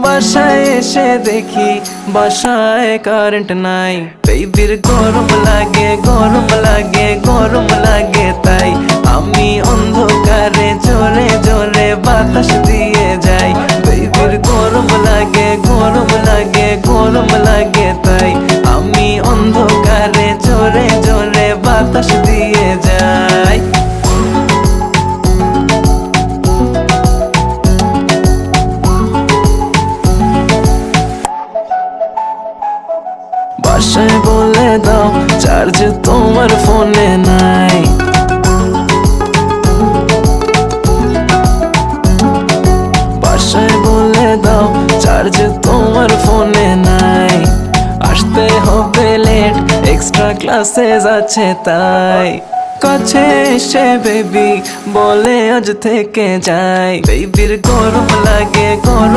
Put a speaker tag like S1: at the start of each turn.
S1: বাসায় এসে দেখি বাসায় কারেন্ট নাই, বেবির গরম লাগে গরম লাগে গরম লাগে, তাই আমি অন্ধকারে জোরে জোরে বাতাস দিয়ে যাই। বেবির গরম লাগে গরম লাগে গরম লাগে, তাই আমি অন্ধকারে জোরে জোরে বাতাস দিয়ে যাই। বাসায় বলে দাও চার্জ তোমার ফোনে নাই, বাসায় বলে দাও চার্জ তোমার ফোনে নাই। আসতে হবে লেট, এক্সট্রা ক্লাসেস আছে তাই। কাছে এসে বেবি বলে আজ থেকে যাই, বেবির গরম লাগে গরম